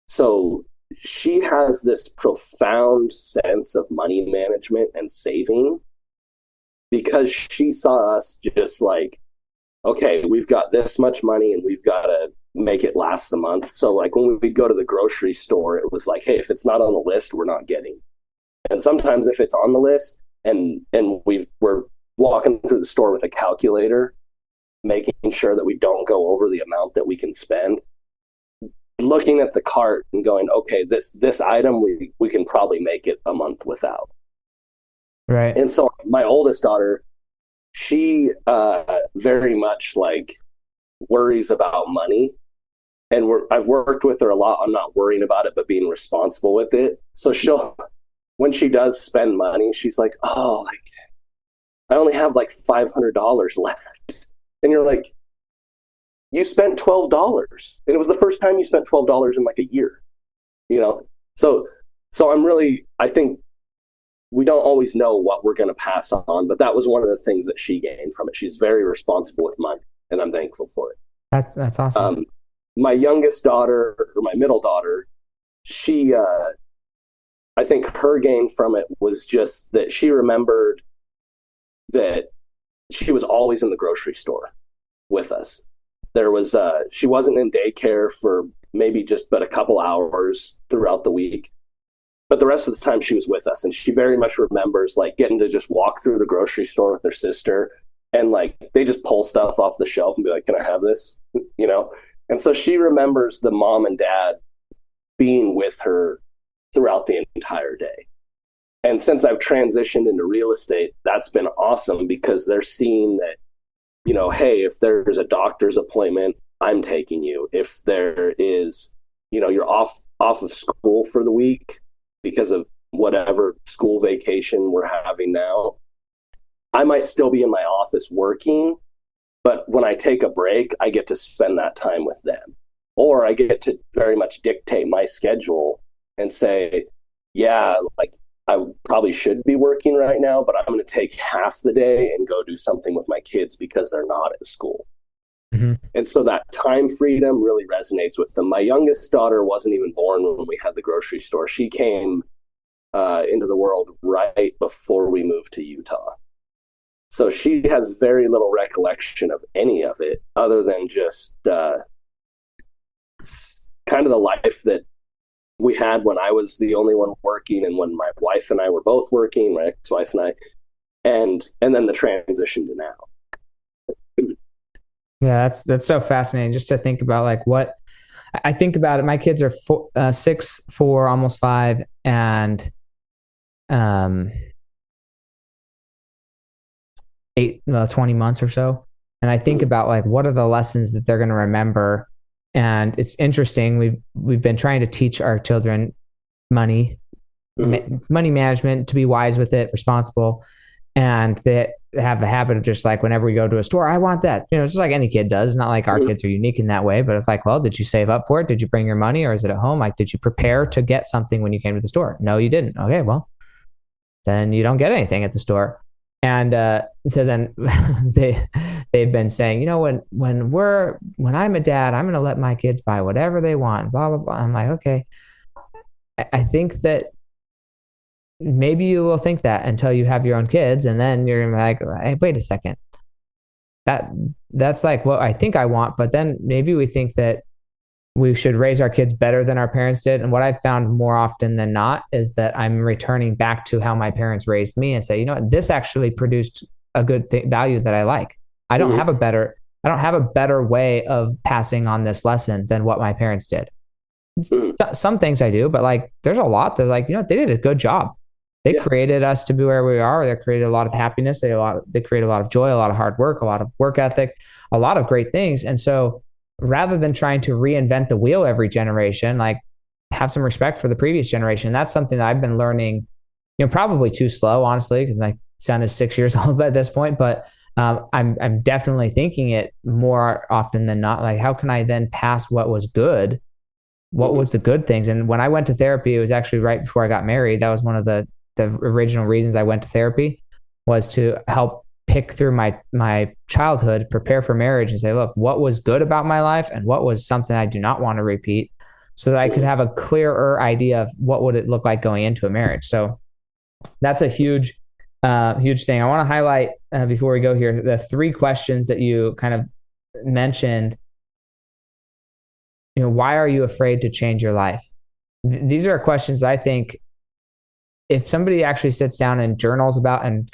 So she has this profound sense of money management and saving because she saw us just like, okay, we've got this much money and we've got to make it last the month. So like when we go to the grocery store, it was like, hey, if it's not on the list, we're not getting. And sometimes if it's on the list and we're walking through the store with a calculator, making sure that we don't go over the amount that we can spend, looking at the cart and going, okay, this item, we can probably make it a month without. Right. And so my oldest daughter, she very much like worries about money. And I've worked with her a lot on not worrying about it, but being responsible with it. So when she does spend money, she's like, oh, like I only have like $500 left. And you're like, you spent $12. And it was the first time you spent $12 in like a year, you know? So I think we don't always know what we're going to pass on, but that was one of the things that she gained from it. She's very responsible with money, and I'm thankful for it. That's awesome. My youngest daughter, or my middle daughter, she, I think her gain from it was just that she remembered that she was always in the grocery store with us. There was, she wasn't in daycare for maybe just but a couple hours throughout the week, but the rest of the time she was with us. And she very much remembers like getting to just walk through the grocery store with her sister and like, they just pull stuff off the shelf and be like, can I have this? You know? And so she remembers the mom and dad being with her throughout the entire day. And since I've transitioned into real estate, that's been awesome because they're seeing that, you know, hey, if there's a doctor's appointment, I'm taking you. If there is, you know, you're off of school for the week because of whatever school vacation we're having now, I might still be in my office working, but when I take a break, I get to spend that time with them. Or I get to very much dictate my schedule and say, yeah, like I probably should be working right now, but I'm going to take half the day and go do something with my kids because they're not at school. Mm-hmm. And so that time freedom really resonates with them. My youngest daughter wasn't even born when we had the grocery store. She came into the world right before we moved to Utah. So she has very little recollection of any of it other than just kind of the life that we had when I was the only one working and when my wife and I were both working, my ex-wife and I, and then the transition to now. Yeah, that's so fascinating just to think about like what I think about it. My kids are 6, 4, almost 5, and 20 months or so. And I think about like, what are the lessons that they're going to remember? And it's interesting. We've been trying to teach our children money management, to be wise with it, responsible. And they have the habit of just like, whenever we go to a store, I want that, you know, just like any kid does. It's not like our kids are unique in that way, but it's like, well, did you save up for it? Did you bring your money or is it at home? Like, did you prepare to get something when you came to the store? No, you didn't. Okay, well, then you don't get anything at the store. And so then they've been saying, you know, when I'm a dad, I'm going to let my kids buy whatever they want, blah, blah, blah. I'm like, okay, I think that maybe you will think that until you have your own kids. And then you're like, hey, wait a second. That's like what I think I want. But then maybe we think that we should raise our kids better than our parents did. And what I've found more often than not is that I'm returning back to how my parents raised me and say, you know what, this actually produced a good value that I like. I don't have a better, I don't have a better way of passing on this lesson than what my parents did. Some things I do, but like there's a lot that like, they did a good job. They created us to be where we are. They created a lot of happiness. They created a lot of joy, a lot of hard work, a lot of work ethic, a lot of great things. And so rather than trying to reinvent the wheel every generation, like have some respect for the previous generation. That's something that I've been learning, probably too slow, honestly, because my son is 6 years old at this point, but I'm definitely thinking it more often than not. Like, how can I then pass what was good? What was the good things? And when I went to therapy, it was actually right before I got married. That was one of the original reasons I went to therapy, was to help pick through my childhood, prepare for marriage, and say, look, what was good about my life and what was something I do not want to repeat, so that I could have a clearer idea of what would it look like going into a marriage. So that's a huge thing. I want to highlight before we go here, the 3 questions that you kind of mentioned. Why are you afraid to change your life? These are questions that I think if somebody actually sits down and journals about and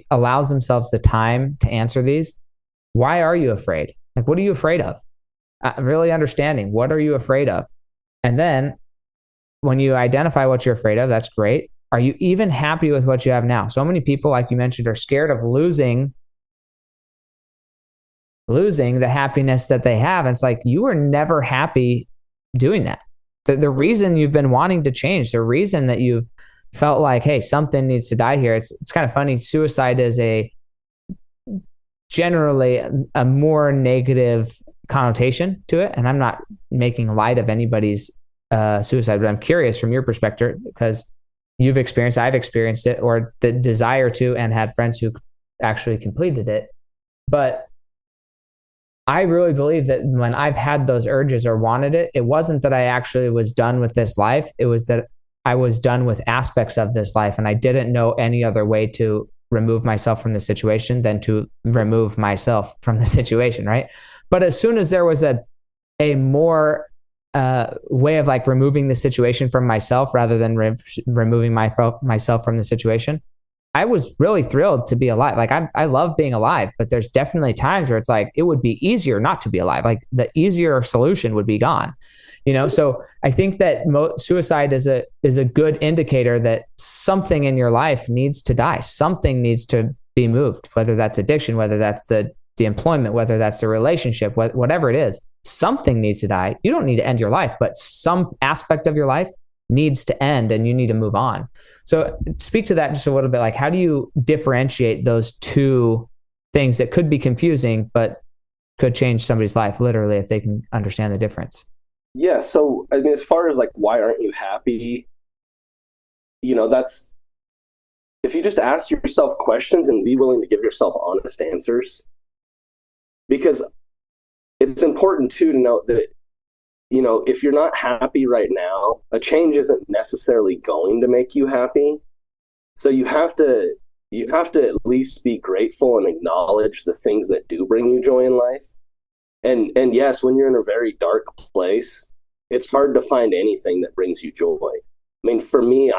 allows themselves the time to answer these, why are you afraid? Like, what are you afraid of? Really understanding, what are you afraid of? And then when you identify what you're afraid of, that's great. Are you even happy with what you have now? So many people, like you mentioned, are scared of losing the happiness that they have. And it's like, you were never happy doing that. The reason you've been wanting to change, the reason that you've felt like, hey, something needs to die here. It's kind of funny. Suicide is generally a more negative connotation to it. And I'm not making light of anybody's suicide, but I'm curious from your perspective, because I've experienced it, or the desire to, and had friends who actually completed it. But I really believe that when I've had those urges or wanted it, it wasn't that I actually was done with this life. It was that I was done with aspects of this life, and I didn't know any other way to remove myself from the situation than to remove myself from the situation, right? But as soon as there was a more way of like removing the situation from myself rather than removing myself from the situation, I was really thrilled to be alive. Like I love being alive, but there's definitely times where it's like, it would be easier not to be alive. Like the easier solution would be gone, So I think that suicide is a good indicator that something in your life needs to die. Something needs to be moved, whether that's addiction, whether that's the employment, whether that's the relationship, whatever it is, something needs to die. You don't need to end your life, but some aspect of your life needs to end and you need to move on. So speak to that just a little bit. Like, how do you differentiate those 2 things that could be confusing, but could change somebody's life literally if they can understand the difference? Yeah. So, I mean, as far as like, why aren't you happy? That's, if you just ask yourself questions and be willing to give yourself honest answers, because it's important too to note that, if you're not happy right now, a change isn't necessarily going to make you happy. So you have to at least be grateful and acknowledge the things that do bring you joy in life. And yes, when you're in a very dark place, it's hard to find anything that brings you joy. I mean, for me,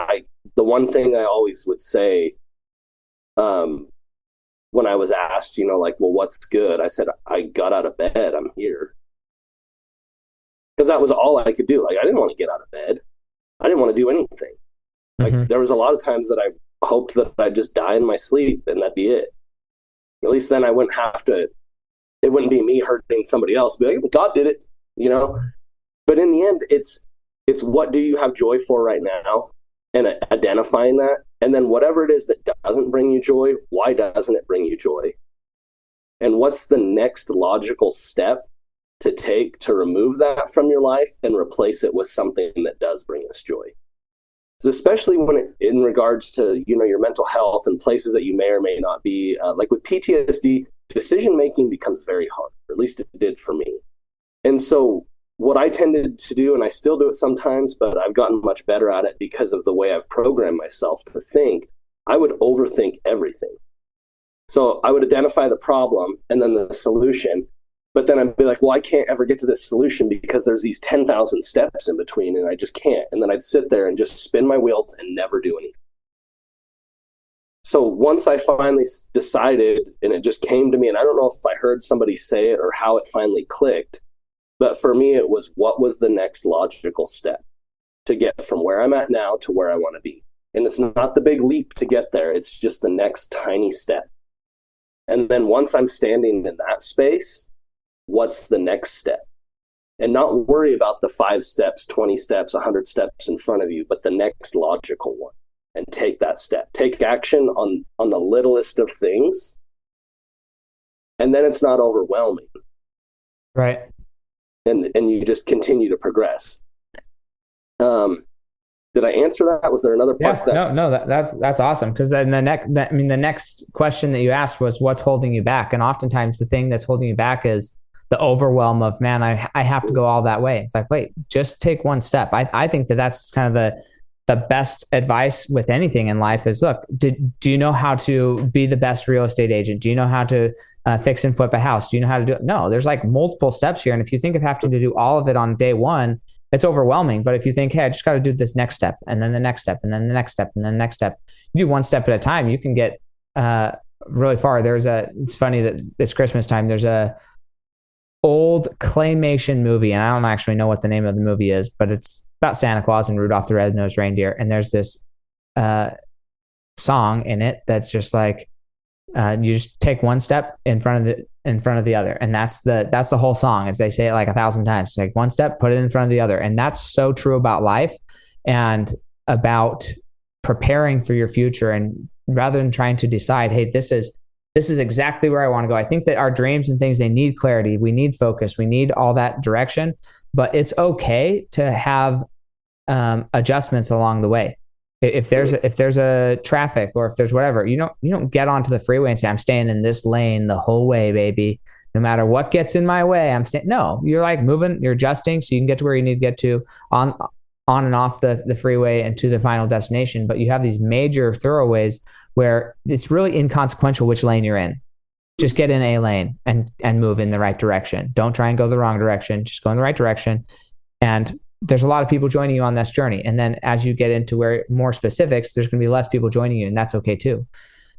the one thing I always would say, when I was asked, like, well, what's good? I said, I got out of bed. I'm here. Because that was all I could do. Like, I didn't want to get out of bed. I didn't want to do anything. Like, there was a lot of times that I hoped that I'd just die in my sleep and that'd be it. At least then I wouldn't have to, it wouldn't be me hurting somebody else. Be like, God did it, But in the end, it's what do you have joy for right now? And identifying that. And then whatever it is that doesn't bring you joy, why doesn't it bring you joy? And what's the next logical step to take to remove that from your life and replace it with something that does bring us joy? Especially when in regards to, your mental health and places that you may or may not be, like with PTSD, decision-making becomes very hard, or at least it did for me. And so what I tended to do, and I still do it sometimes, but I've gotten much better at it because of the way I've programmed myself to think, I would overthink everything. So I would identify the problem and then the solution, but then I'd be like, well, I can't ever get to this solution because there's these 10,000 steps in between and I just can't. And then I'd sit there and just spin my wheels and never do anything. So once I finally decided, and it just came to me, and I don't know if I heard somebody say it or how it finally clicked, but for me, it was, what was the next logical step to get from where I'm at now to where I want to be? And it's not the big leap to get there. It's just the next tiny step. And then once I'm standing in that space, what's the next step? And not worry about the 5 steps, 20 steps, 100 steps in front of you, but the next logical one. And take that step. Take action on the littlest of things. And then it's not overwhelming. Right. And you just continue to progress. Did I answer that? Was there another part to that? No, that's awesome. Because then the next question that you asked was, what's holding you back? And oftentimes the thing that's holding you back is the overwhelm of, man, I have to go all that way. It's like, wait, just take one step. I think that's kind of the best advice with anything in life is, look, do you know how to be the best real estate agent? Do you know how to fix and flip a house? Do you know how to do it? No, there's like multiple steps here. And if you think of having to do all of it on day one, it's overwhelming. But if you think, hey, I just got to do this next step, and then the next step, and then the next step, and then the next step, you do one step at a time, you can get really far. It's funny that it's Christmas time. There's a old claymation movie, and I don't actually know what the name of the movie is, but it's about Santa Claus and Rudolph the Red-Nosed Reindeer. And there's this song in it that's just like, you just take one step in front of the other. And that's the whole song. As they say it like 1,000 times, take one step, put it in front of the other. And that's so true about life and about preparing for your future. And rather than trying to decide, hey, this is exactly where I want to go. I think that our dreams and things, they need clarity. We need focus. We need all that direction, but it's okay to have adjustments along the way. If there's a traffic, or if there's whatever, you don't get onto the freeway and say, I'm staying in this lane the whole way, baby. No matter what gets in my way, I'm staying. No, you're like moving, you're adjusting so you can get to where you need to get to on and off the freeway and to the final destination. But you have these major thoroughways where it's really inconsequential which lane you're in. Just get in a lane and move in the right direction. Don't try and go the wrong direction. Just go in the right direction. And there's a lot of people joining you on this journey. And then as you get into where more specifics, there's going to be less people joining you, and that's okay too.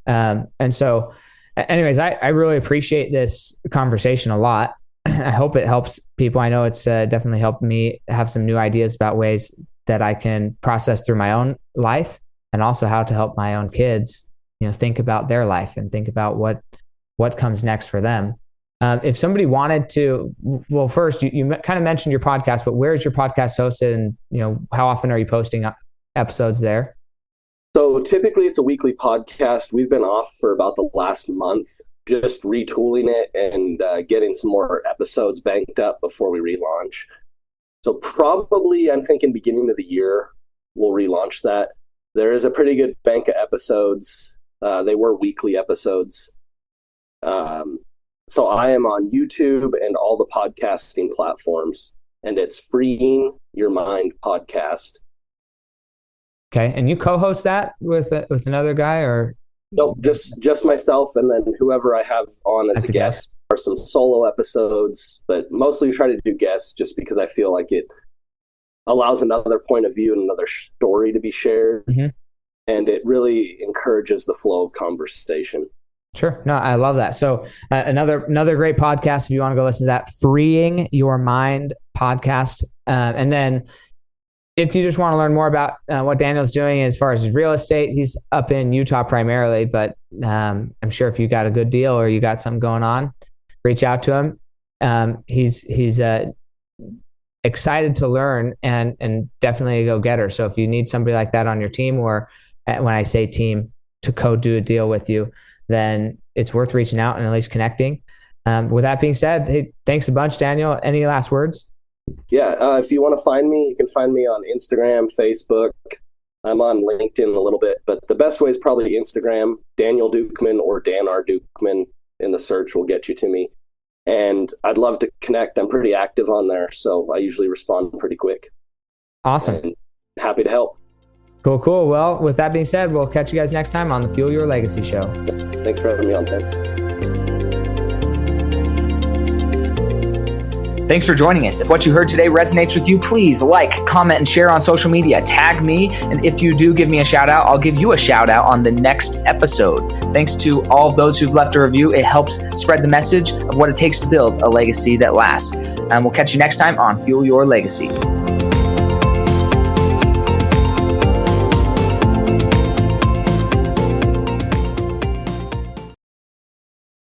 And so anyways, I really appreciate this conversation a lot. I hope it helps people. I know it's definitely helped me have some new ideas about ways that I can process through my own life, and also how to help my own kids, think about their life and think about what comes next for them. If somebody wanted to, well, first you kind of mentioned your podcast, but where is your podcast hosted, and how often are you posting episodes there? So typically it's a weekly podcast. We've been off for about the last month, just retooling it and getting some more episodes banked up before we relaunch. So probably I'm thinking beginning of the year we'll relaunch that. There is a pretty good bank of episodes. They were weekly episodes. So I am on YouTube and all the podcasting platforms, and it's Freeing Your Mind Podcast. Okay. And you co-host that with another guy, or? No, just myself, and then whoever I have on as a guest. Or some solo episodes, but mostly we try to do guests just because I feel like it allows another point of view and another story to be shared. Mm-hmm. And it really encourages the flow of conversation. Sure. No, I love that. So another great podcast, if you want to go listen to that, Freeing Your Mind Podcast. And then if you just want to learn more about what Daniel's doing as far as his real estate, he's up in Utah primarily, but I'm sure if you got a good deal or you got something going on, reach out to him. He's excited to learn and definitely a go-getter. So if you need somebody like that on your team, or when I say team, to do a deal with you, then it's worth reaching out and at least connecting. With that being said, hey, thanks a bunch, Daniel. Any last words? Yeah. If you want to find me, you can find me on Instagram, Facebook. I'm on LinkedIn a little bit, but the best way is probably Instagram, Daniel Dukeman or Dan R. Dukeman in the search will get you to me. And I'd love to connect. I'm pretty active on there, so I usually respond pretty quick. Awesome. And happy to help. Cool. Well, with that being said, we'll catch you guys next time on the Fuel Your Legacy Show. Thanks for having me on, Sam. Thanks for joining us. If what you heard today resonates with you, please like, comment, and share on social media. Tag me. And if you do give me a shout out, I'll give you a shout out on the next episode. Thanks to all of those who've left a review. It helps spread the message of what it takes to build a legacy that lasts. And we'll catch you next time on Fuel Your Legacy.